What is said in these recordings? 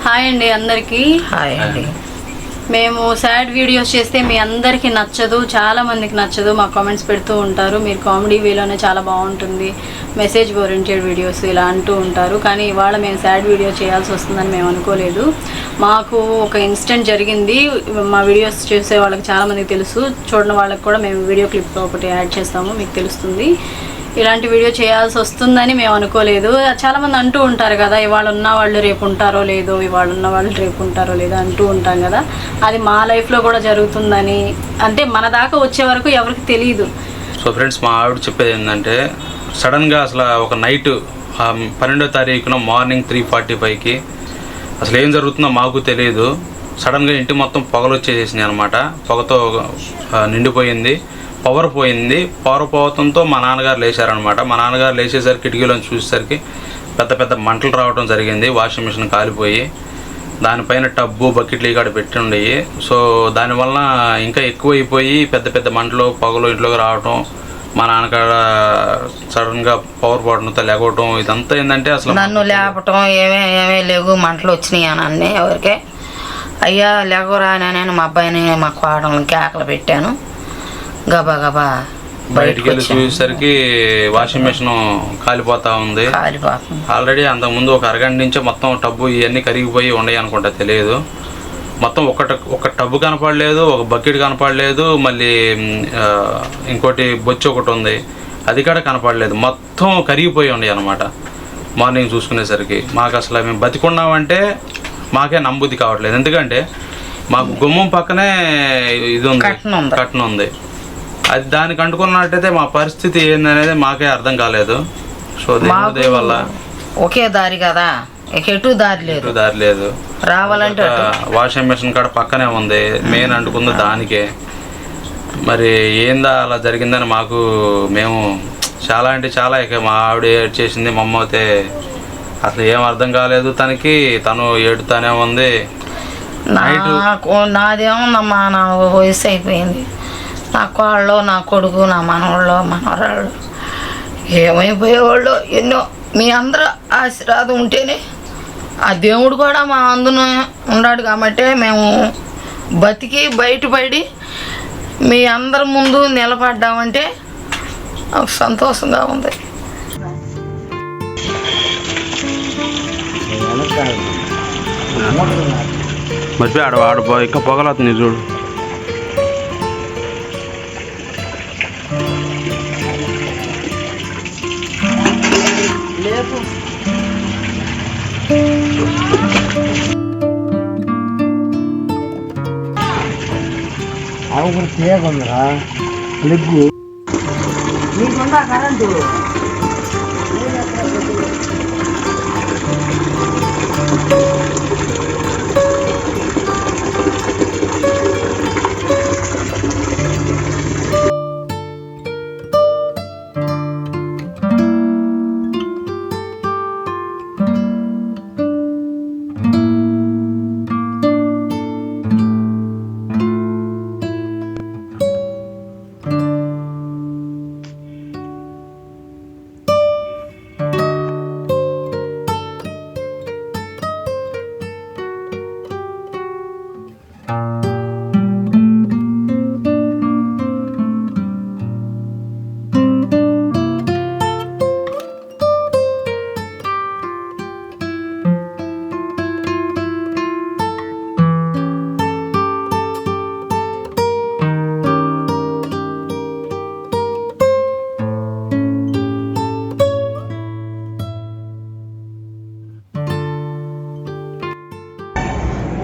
Hi అండి అందరికీ. Hi అండి. మేము సాడ్ వీడియోస్ చేస్తే మీ అందరికీ నచ్చదు, చాలా మందికి నచ్చదు. మా కామెంట్స్ పెడుతూ ఉంటారు, మీరు కామెడీ వేలోనే చాలా బాగుంటుంది, మెసేజ్ ఓరియంటెడ్ వీడియోస్ ఇలా అంటూ ఉంటారు. కానీ ఇవాళ మేము సాడ్ వీడియో చేయాల్సి వస్తుందని మేము అనుకోలేదు. మాకు ఒక ఇన్సిడెంట్ జరిగింది. మా వీడియోస్ చూసే వాళ్ళకి చాలామందికి తెలుసు, చూడని వాళ్ళకి కూడా మేము వీడియో క్లిప్ ఒకటి యాడ్ చేస్తాము, మీకు తెలుస్తుంది. ఇలాంటి వీడియో చేయాల్సి వస్తుందని మేము అనుకోలేదు. చాలామంది అంటూ ఉంటారు కదా, ఇవాళ ఉన్న వాళ్ళు రేపు ఉంటారో లేదో, ఇవాళ ఉన్న వాళ్ళు రేపు ఉంటారో లేదో అంటూ ఉంటాం కదా. అది మా లైఫ్లో కూడా జరుగుతుందని, అంటే మన దాకా వచ్చే వరకు ఎవరికి తెలియదు. సో ఫ్రెండ్స్, మా ఆవిడ చెప్పేది ఏంటంటే, సడన్గా అసలు ఒక నైట్ 12వ తారీఖున మార్నింగ్ 3:45కి అసలు ఏం జరుగుతుందో మాకు తెలియదు. సడన్గా ఇంటి మొత్తం పొగలు వచ్చేసేసినాయి అనమాట. పొగతో నిండిపోయింది, పవర్ పోయింది. పవర్ పోవడంతో మా నాన్నగారు లేచారనమాట. మా నాన్నగారు లేచేసరికి కిటికీలోంచి చూసేసరికి పెద్ద పెద్ద మంటలు రావడం జరిగింది. వాషింగ్ మిషన్ కాలిపోయి దానిపైన టబ్బు బకెట్లు ఇక్కడ పెట్టి ఉండేవి. సో దానివల్ల ఇంకా ఎక్కువైపోయి పెద్ద పెద్ద మంటలు పొగలు ఇంట్లోకి రావటం, మా నాన్నగారు సడన్గా పవర్ పోవడంతో లేకపోవటం, ఇదంతా ఏంటంటే అసలు నన్ను లేపటం, ఏమీ లేవు మంటలు వచ్చినాయి అని అన్నీ ఎవరికే. అయ్యా లేకరా నేను మా అబ్బాయిని మా కోడలను కేకలు పెట్టాను. గబా గబా బయటికి వెళ్ళి చూసేసరికి వాషింగ్ మిషన్ కాలిపోతా ఉంది. ఆల్రెడీ అంతకుముందు ఒక అరగంట నుంచే మొత్తం టబ్బు ఇవన్నీ కరిగిపోయి ఉన్నాయి అనుకుంటా, తెలియదు. మొత్తం ఒక టబ్బు కనపడలేదు, ఒక బకెట్ కనపడలేదు, మళ్ళీ ఇంకోటి బొచ్చు ఒకటి ఉంది, అది కూడా కనపడలేదు. మొత్తం కరిగిపోయి ఉన్నాయి అనమాట. మార్నింగ్ చూసుకునేసరికి మాకు అసలు మేము బతికున్నామంటే మాకే నమ్మబుద్ధి కావట్లేదు. ఎందుకంటే మాకు గుమ్మం పక్కనే ఇది ఉంది, కట్టన ఉంది. అది దానికి అంటుకున్నట్టయితే మా పరిస్థితి ఏందనేది మాకే అర్థం కాలేదు. సో దేవుడి వల్ల ఒకే దారి కదా, ఎటు దారి లేదు రావాలంటే. వాషింగ్ మిషన్ కాడ పక్కనే ఉంది, మెయిన్ అంటుకుంది దానికే. మరి ఏందా అలా జరిగిందని మేము చాలా అంటే చాలా, ఇక మా ఆవిడ ఏడ్ చేసింది. మా అమ్మ అయితే అసలు ఏం అర్థం కాలేదు తనకి, తను ఏడుతానే ఉంది. నాదేమోందమ్మా, నా వయసు అయిపోయింది. నా కోళ్ళు, నా కొడుకు, నా మనవాళ్ళు, మనవరాళ్ళు ఏమైపోయేవాళ్ళు ఎన్నో. మీ అందరూ ఆశీర్వాదం ఉంటేనే, ఆ దేవుడు కూడా మా అందున ఉన్నాడు కాబట్టి మేము బతికి బయటపడి మీ అందరి ముందు నిలబడ్డామంటే నాకు సంతోషంగా ఉంది. మర్చిపోయి ఆడ ఇంకా పొగలవుతుంది చూడు. ఆవు తీయకుందరా ప్లగ్గు నీకుందా కరెంటు.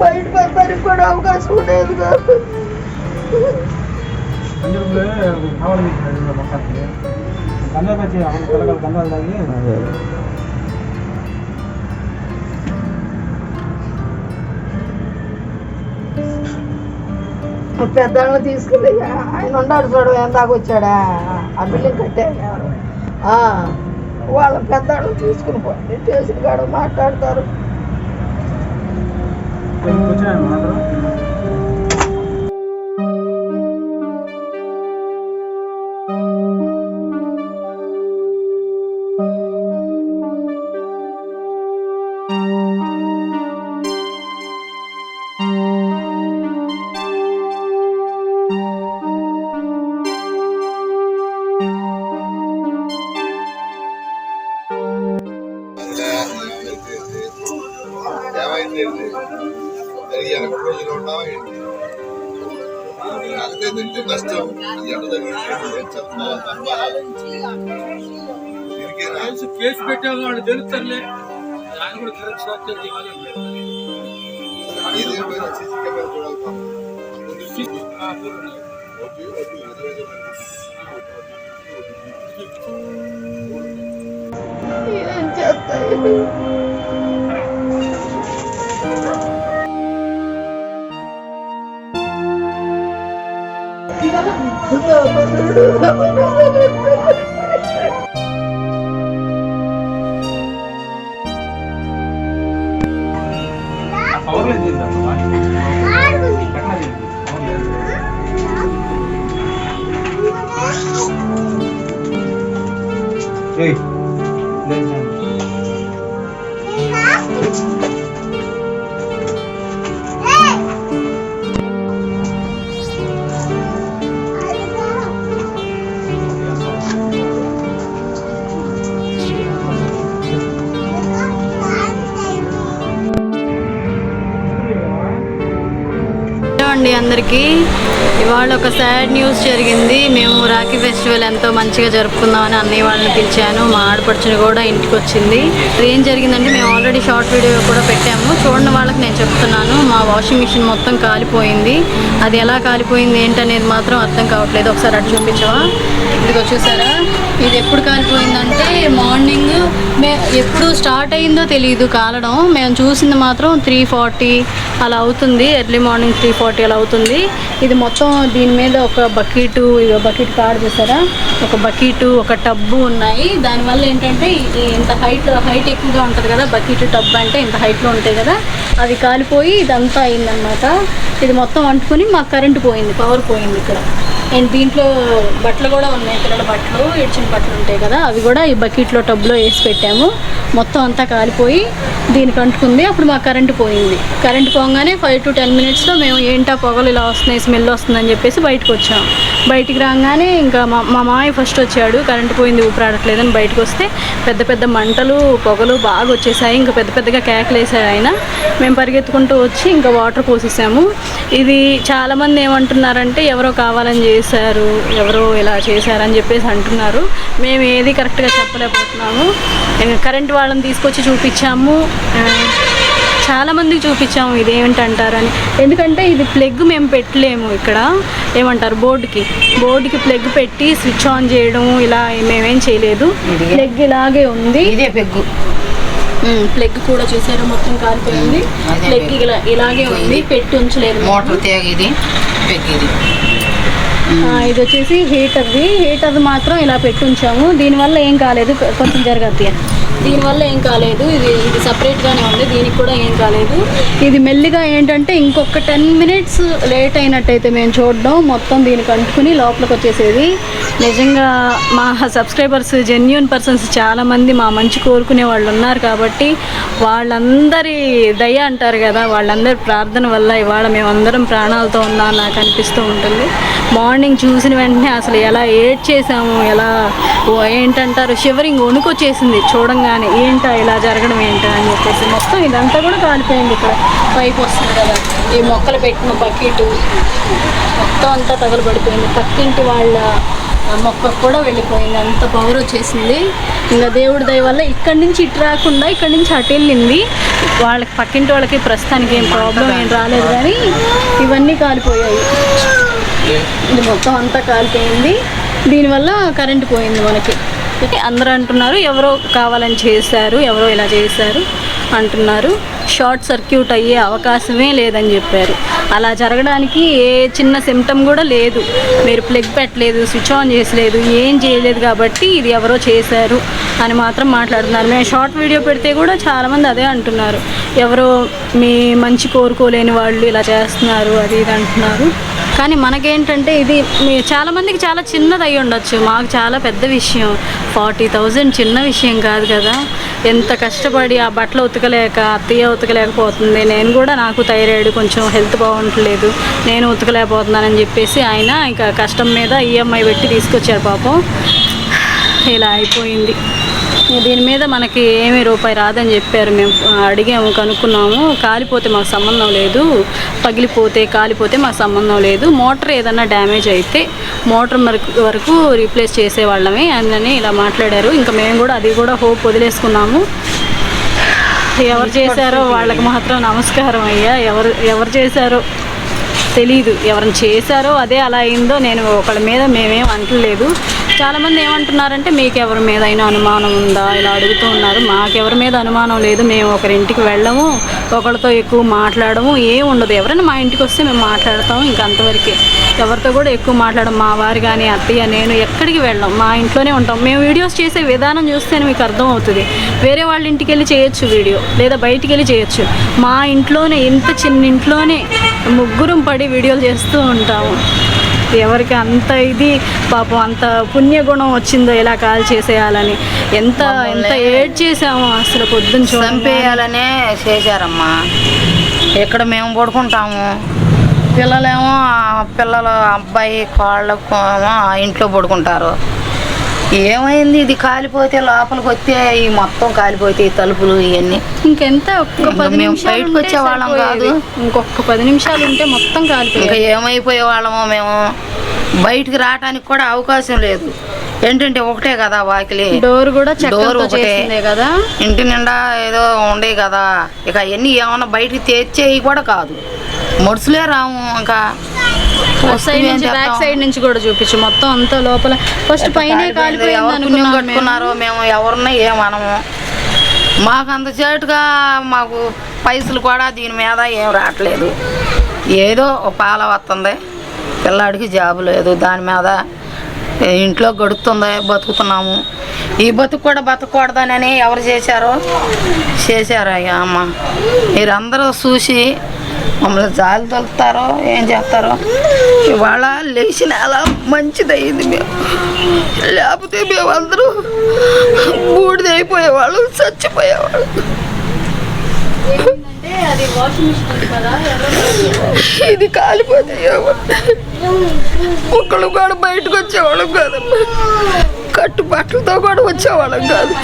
బయట పడడానికి కూడా అవకాశం ఉండేది కాదు. పెద్దలను తీసుకెళ్ళి ఆయన ఉన్నాడు చూడ, ఎందాక వచ్చాడా ఆ బిల్డింగ్ కట్టారు. వాళ్ళ పెద్దలను తీసుకుని పోండి, స్టేషన్ కాడ మాట్లాడతారు. ఏమైంది వెనక రోజులు ఉన్నావా ఏంటి నాకైతే తింటే నష్టం ఎండ తగ్గింది చెప్తున్నావా తప్ప కేసు పెట్టాము వాళ్ళు తెలుస్తారులే దాన్ని కూడా కరెక్ట్ స్ట్రక్చర్ చేయాలండి ఇదేమైనా సీసీ కెమెరా చూడాలి ఏం చేస్తాయి అండి అందరికీ ఇవాళ ఒక సాడ్ న్యూస్ జరిగింది. మేము రాఖీ ఫెస్టివల్ ఎంతో మంచిగా జరుపుకుందామని అన్నయ్య వాళ్ళని పిలిచాను. మా ఆడపడుచుని కూడా ఇంటికి వచ్చింది. ఏం జరిగిందంటే మేము ఆల్రెడీ షార్ట్ వీడియో కూడా పెట్టాము, చూడని వాళ్ళకి నేను చెప్తున్నాను. మా వాషింగ్ మిషన్ మొత్తం కాలిపోయింది. అది ఎలా కాలిపోయింది ఏంటనేది మాత్రం అర్థం కావట్లేదు. ఒకసారి అటు చూపించవా? ఇదిగో చూసారా, ఇది ఎప్పుడు కాలిపోయిందంటే మార్నింగ్ ఎప్పుడు స్టార్ట్ అయిందో తెలియదు కాలడం. మేము చూసింది మాత్రం 3:40 అలా అవుతుంది, ఎర్లీ మార్నింగ్ 3:40 అలా అవుతుంది. ఇది మొత్తం దీని మీద ఒక బకెట్, బకెట్ కాడ చూసారా, ఒక బకెట్ ఒక టబ్బు ఉన్నాయి. దానివల్ల ఏంటంటే ఇంత హైట్ ఎక్కువగా ఉంటుంది కదా, బకెట్ టబ్ అంటే ఇంత హైట్లో ఉంటాయి కదా, అది కాలిపోయి ఇదంతా అయిందనమాట. ఇది మొత్తం అంటుకుని మాకు కరెంటు పోయింది, పవర్ పోయింది ఇక్కడ. అండ్ దీంట్లో బట్టలు కూడా ఉన్నాయి, పిల్లల బట్టలు, ఇడ్చిన బట్టలు ఉంటాయి కదా, అవి కూడా ఈ బకెట్లో టబ్లో వేసి పెట్టాము. మొత్తం అంతా కాలిపోయి దీనికి అంటుకుంది. అప్పుడు మాకు కరెంటు పోయింది. కరెంటు పోగానే 5 to 10 minutesలో మేము ఏంటా పొగలు ఇలా వస్తున్నాయి, స్మెల్ వస్తుందని చెప్పేసి బయటకు వచ్చాం. బయటికి రాగానే ఇంకా మా మామయ్య ఫస్ట్ వచ్చాడు. కరెంటు పోయింది, ఊపిరాడట్లేదని బయటకు వస్తే పెద్ద పెద్ద మంటలు, పొగలు బాగా వచ్చేసాయి. ఇంకా పెద్ద పెద్దగా కేకలు వేసాడు ఆయన. మేము పరిగెత్తుకుంటూ వచ్చి ఇంకా వాటర్ పోసేసాము. ఇది చాలామంది ఏమంటున్నారంటే ఎవరో కావాలని చేశారు, ఎవరో ఇలా చేశారని చెప్పేసి అంటున్నారు. మేము ఏది కరెక్ట్గా చెప్పలేకపోతున్నాము. కరెంట్ వాళ్ళని తీసుకొచ్చి చూపించాము, చాలామందికి చూపించాము ఇదేమిటంటారని. ఎందుకంటే ఇది ప్లగ్ మేము పెట్టలేము ఇక్కడ, ఏమంటారు బోర్డుకి ప్లగ్ పెట్టి స్విచ్ ఆన్ చేయడం ఇలా మేమేం చేయలేదు. ప్లగ్ ఇలాగే ఉంది, ఇదే పెగ్గు. ప్లగ్ కూడా చూసారా మొత్తం కాలిపోయింది. ప్లగ్ ఇలాగే ఉంది, పెట్టి ఉంచలేదు. మోటార్ తేగేది పెగ్గు ఇది. ఇది వచ్చేసి హీటర్ మాత్రం ఇలా పెట్టి ఉంచాము. దీనివల్ల ఏం కాలేదు, కొంచెం జరగద్ది. దీనివల్ల ఏం కాలేదు, ఇది సపరేట్గానే ఉంది, దీనికి కూడా ఏం కాలేదు. ఇది మెల్లిగా ఏంటంటే ఇంకొక 10 minutes లేట్ అయినట్టయితే మేము చూడడం మొత్తం దీనికి అంటుకుని లోపలికి వచ్చేసేది. నిజంగా మా సబ్స్క్రైబర్స్ జెన్యూన్ పర్సన్స్ చాలామంది మా మంచి కోరుకునే వాళ్ళు ఉన్నారు కాబట్టి వాళ్ళందరి దయ అంటారు కదా, వాళ్ళందరి ప్రార్థన వల్ల ఇవాళ మేమందరం ప్రాణాలతో ఉన్నాం నాకు అనిపిస్తూ ఉంటుంది. మార్నింగ్ చూసిన వెంటనే అసలు ఎలా ఏడ్ చేసాము, ఎలా ఏంటంటారు షివరింగ్ వణుకొచ్చేసింది చూడంగానే, ఏంటా ఇలా జరగడం ఏంటా అని చెప్పేసి. మొత్తం ఇదంతా కూడా కాలిపోయింది. ఇక్కడ పైపు వస్తుంది కదా, ఈ మొక్కలు పెట్టిన బకెట్ మొత్తం అంతా తగలబడిపోయింది. పక్కింటి వాళ్ళ మొక్కకు కూడా వెళ్ళిపోయింది, అంత పవర్ వచ్చేసింది. ఇంకా దేవుడి దయ వల్ల ఇక్కడి నుంచి ఇటు రాకుండా ఇక్కడి నుంచి అటు వెళ్ళింది. వాళ్ళకి పక్కింటి వాళ్ళకి ప్రస్తుతానికి ఏం ప్రాబ్లం ఏం రాలేదు, కానీ ఇవన్నీ కాలిపోయాయి. ఇది మొత్తం అంతా కాలిపోయింది. దీనివల్ల కరెంటు పోయింది మనకి. అందరూ అంటున్నారు ఎవరో కావాలని చేశారు, ఎవరో ఇలా చేశారు అంటున్నారు. షార్ట్ సర్క్యూట్ అయ్యే అవకాశమే లేదని చెప్పారు. అలా జరగడానికి ఏ చిన్న సిమ్టమ్ కూడా లేదు. మీరు ప్లగ్ పెట్టలేదు, స్విచ్ ఆన్ చేసలేదు, ఏం చేయలేదు కాబట్టి ఇది ఎవరో చేశారు అని మాత్రం మాట్లాడుతున్నారు. మేము షార్ట్ వీడియో పెడితే కూడా చాలామంది అదే అంటున్నారు, ఎవరో మీ మంచి కోరుకోలేని వాళ్ళు ఇలా చేస్తున్నారు అది ఇది అంటున్నారు. కానీ మనకేంటంటే ఇది చాలామందికి చాలా చిన్నది అయి ఉండొచ్చు, మాకు చాలా పెద్ద విషయం. 40,000 చిన్న విషయం కాదు కదా. ఎంత కష్టపడి ఆ బట్టలు ఉతకలేక అత్తయ్య ఉతకలేకపోతుంది, నేను కూడా నాకు థైరాయిడ్ కొంచెం హెల్త్ బాగుంటలేదు, నేను ఉతకలేకపోతున్నానని చెప్పేసి ఆయన ఇంకా కష్టం మీద EMI పెట్టి తీసుకొచ్చారు. పాపం ఇలా అయిపోయింది. దీని మీద మనకి ఏమీ రూపాయి రాదని చెప్పారు. మేము అడిగాము, కనుక్కున్నాము. కాలిపోతే మాకు సంబంధం లేదు, పగిలిపోతే కాలిపోతే మాకు సంబంధం లేదు. మోటార్ ఏదన్నా డ్యామేజ్ అయితే మోటార్ వరకు రీప్లేస్ చేసేవాళ్ళమే అని ఇలా మాట్లాడారు. ఇంకా మేము కూడా అది కూడా హోప్ వదిలేసుకున్నాము. ఎవరు చేశారో వాళ్ళకి మాత్రం నమస్కారం అయ్యా. ఎవరు చేశారో తెలీదు, ఎవరిని చేశారో అదే అలా అయిందో. నేను ఒకళ్ళ మీద మేమేం అంటలేదు. చాలామంది ఏమంటున్నారంటే మీకు ఎవరి మీద అయినా అనుమానం ఉందా ఇలా అడుగుతూ ఉన్నారు. మాకెవరి మీద అనుమానం లేదు. మేము ఒకరింటికి వెళ్ళము, ఒకరితో ఎక్కువ మాట్లాడము, ఏం ఉండదు. ఎవరైనా మా ఇంటికి వస్తే మేము మాట్లాడతాము, ఇంకా అంతవరకే. ఎవరితో కూడా ఎక్కువ మాట్లాడము. మా వారు కానీ అత్తయ్య నేను ఎక్కడికి వెళ్ళాం, మా ఇంట్లోనే ఉంటాం. మేము వీడియోస్ చేసే విధానం చూస్తేనే మీకు అర్థం అవుతుంది. వేరే వాళ్ళ ఇంటికి వెళ్ళి చేయొచ్చు వీడియో, లేదా బయటికి వెళ్ళి చేయొచ్చు. మా ఇంట్లోనే, ఇంత చిన్న ఇంట్లోనే ముగ్గురం పడి వీడియోలు చేస్తూ ఉంటాము. ఎవరికి అంత ఇది పాపం అంత పుణ్యగుణం వచ్చిందో ఇలా కాల్ చేసేయాలని ఎంత ఏడ్ చేసామో అసలు. పొద్దున్న చంపేయాలనే చేశారమ్మా. ఇక్కడ మేము పడుకుంటాము, పిల్లలేమో పిల్లలు అబ్బాయి కోళ్ళకు ఇంట్లో పడుకుంటారు. ఏమైంది ఇది కాలిపోతే లోపలికి వస్తే ఈ మొత్తం కాలిపోతే ఈ తలుపులు ఇవన్నీ. ఇంకెంత ఒక్క 10 నిమిషాలు బయటకు వచ్చేవాళ్ళం కాదు. ఇంకొక 10 నిమిషాలు ఉంటే మొత్తం కాలిపోయి ఇంకా ఏమైపోయే వాళ్ళమో మేము. బయటికి రావడానికి కూడా అవకాశం లేదు. ఏంటంటే ఒకటే కదా వాకిలి, డోర్ కూడా డోర్ ఒకటే కదా, ఇంటి నిండా ఏదో ఉండే కదా. ఇక అవన్నీ ఏమన్నా బయటికి తెచ్చేవి కూడా కాదు. మనుషులే రాము. ఇంకా బ్యాక్ సైడ్ నుంచి కూడా చూపించు మొత్తం అంతా లోపల. ఫస్ట్ పైన కట్టుకున్నారో మేము ఎవరిని ఏమనము. మాకు అంత చేటుగా మాకు పైసలు కూడా దీని మీద ఏం రావట్లేదు. ఏదో పాల వస్తుంది, పిల్లాడికి జాబు లేదు, దాని మీద ఇంట్లో గడుస్తుంది, బతుకుతున్నాము. ఈ బతుకు కూడా బతకూడదనని ఎవరు చేశారో అయ్యా అమ్మ. మీరందరూ చూసి మమ్మల్ని జాలి తొలుతారో ఏం చేస్తారో. ఇవాళ లేచిన అలా మంచిదయ్యింది. మేము లేకపోతే మేమందరూ బూడిదైపోయేవాళ్ళు, చచ్చిపోయేవాళ్ళు. ఇది కాలిపోతే ఒక్కళ్ళు కూడా బయటకు వచ్చేవాళ్ళం కాదు, కట్టుబట్టలతో కూడా వచ్చేవాళ్ళం కాదు.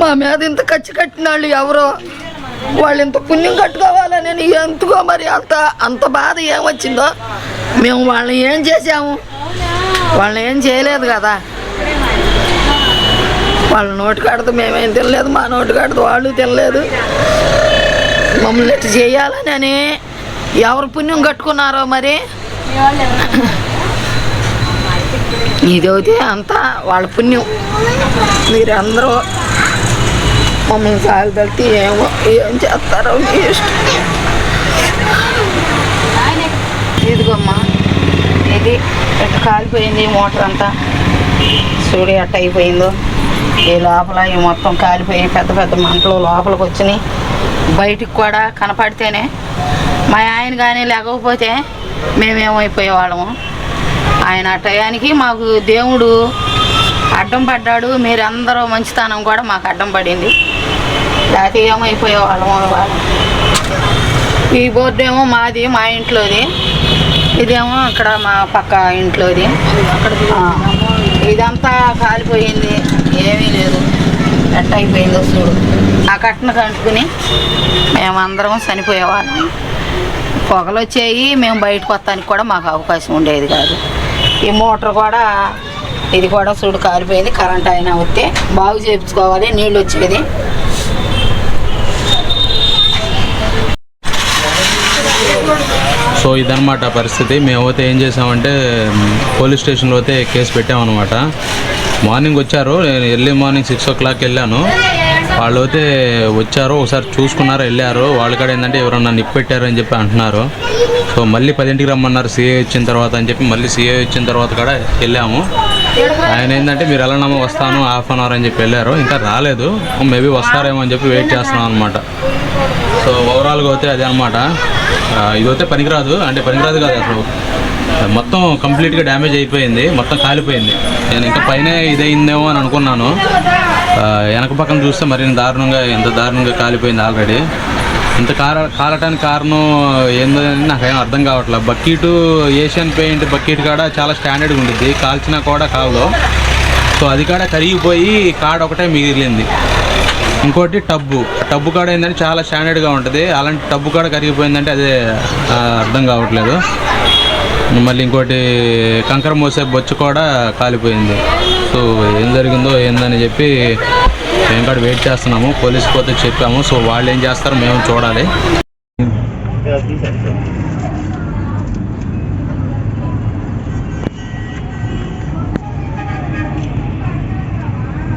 మా మీద ఇంత ఖర్చు కట్టిన వాళ్ళు ఎవరో, వాళ్ళు ఇంత పుణ్యం కట్టుకోవాలని ఎందుకో మరి అంత బాధ ఏమొచ్చిందో. మేము వాళ్ళని ఏం చేసాము? వాళ్ళని ఏం చేయలేదు కదా. వాళ్ళ నోటి కాడతో మేమేం తినలేదు, మా నోటి కాడతో వాళ్ళు తినలేదు. మమ్మల్ని ఇట్లా చేయాలని ఎవరు పుణ్యం కట్టుకున్నారో మరి. ఇదైతే అంతా వాళ్ళ పుణ్యం. మీరందరూ మమ్మల్ని సాగదలితే ఏం చేస్తారో మీ ఇష్టం. ఇదిగోమ్మా, ఇది ఎట్లా కాలిపోయింది మోటార్ అంతా. చూడు ఎట్ట అయిపోయిందో. ఈ లోపల ఈ మొత్తం కాలిపోయి పెద్ద పెద్ద మంటలు లోపలికి వచ్చినాయి. బయటికి కూడా కనపడితేనే మా ఆయన కానీ లేకపోతే మేమేమైపోయేవాళ్ళము. ఆయన టయానికి మాకు దేవుడు అడ్డం పడ్డాడు. మీరందరూ మంచితనం కూడా మాకు అడ్డం పడింది. లేకపోతే ఏమైపోయేవాళ్ళము. ఈ బోర్డు ఏమో మాది, మా ఇంట్లోది. ఇదేమో అక్కడ మా పక్క ఇంట్లోది. ఇదంతా కాలిపోయింది, ఏమీ లేదు. ఎట్ట అయిపోయిందో చూడు. ఆ కట్టను కంటుకుని మేమందరం చనిపోయేవాళ్ళం. పొగలు వచ్చేవి, మేము బయటకు వస్తానికి కూడా మాకు అవకాశం ఉండేది కాదు. ఈ మోటార్ కూడా ఇది కూడా చూడు కాలిపోయింది. కరెంట్ అయినా వస్తే బాగు చేయించుకోవాలి, నీళ్ళు వచ్చేది. సో ఇదన్నమాట పరిస్థితి. మేమైతే ఏం చేసామంటే పోలీస్ స్టేషన్లో అయితే కేసు పెట్టామన్నమాట. మార్నింగ్ వచ్చారు, నేను ఎర్లీ మార్నింగ్ 6 o'clock వెళ్ళాను. వాళ్ళు అయితే వచ్చారు, ఒకసారి చూసుకున్నారు, వెళ్ళారు. వాళ్ళ కాడ ఏంటంటే ఎవరన్నా నిప్పు పెట్టారని చెప్పి అంటున్నారు. సో మళ్ళీ 10ంటికి రమ్మన్నారు సిఐ వచ్చిన తర్వాత అని చెప్పి మళ్ళీ సిఐ వచ్చిన తర్వాత కూడా వెళ్ళాము. ఆయన ఏంటంటే మీరు వెళ్ళనమ్మా వస్తాను ½ an hour అని చెప్పి వెళ్ళారు. ఇంకా రాలేదు, మేబీ వస్తారేమో అని చెప్పి వెయిట్ చేస్తున్నాం అనమాట. సో ఓవరాల్గా అయితే అదే అనమాట. ఇదైతే పనికిరాదు, అంటే పనికిరాదు కాదు అసలు, మొత్తం కంప్లీట్గా డ్యామేజ్ అయిపోయింది, మొత్తం కాలిపోయింది. నేను ఇంకా పైన ఇదైందేమో అని అనుకున్నాను. వెనక పక్కన చూస్తే మరి ఎంత దారుణంగా కాలిపోయింది ఆల్రెడీ. ఇంత కాలటానికి కారణం ఏందో అని నాకేం అర్థం కావట్లేదు. బకెట్ ఏషియన్ పెయింట్ బకెట్ కాడ చాలా స్టాండర్డ్గా ఉండిద్ది, కాల్చినా కూడా కాదు. సో అది కాడ కరిగిపోయి కాడ ఒకటే మిగిలింది. ఇంకోటి టబ్బు కాడ ఏంటంటే చాలా స్టాండర్డ్గా ఉంటుంది, అలాంటి టబ్బు కాడ కరిగిపోయిందంటే అదే అర్థం కావట్లేదు. మళ్ళీ ఇంకోటి కంకర మోసే బొచ్చు కూడా కాలిపోయింది. సో ఏం జరిగిందో ఏందని చెప్పి మేము కూడా వెయిట్ చేస్తున్నాము. పోలీసుకి పోతే చెప్పాము. సో వాళ్ళు ఏం చేస్తారో మేము చూడాలి.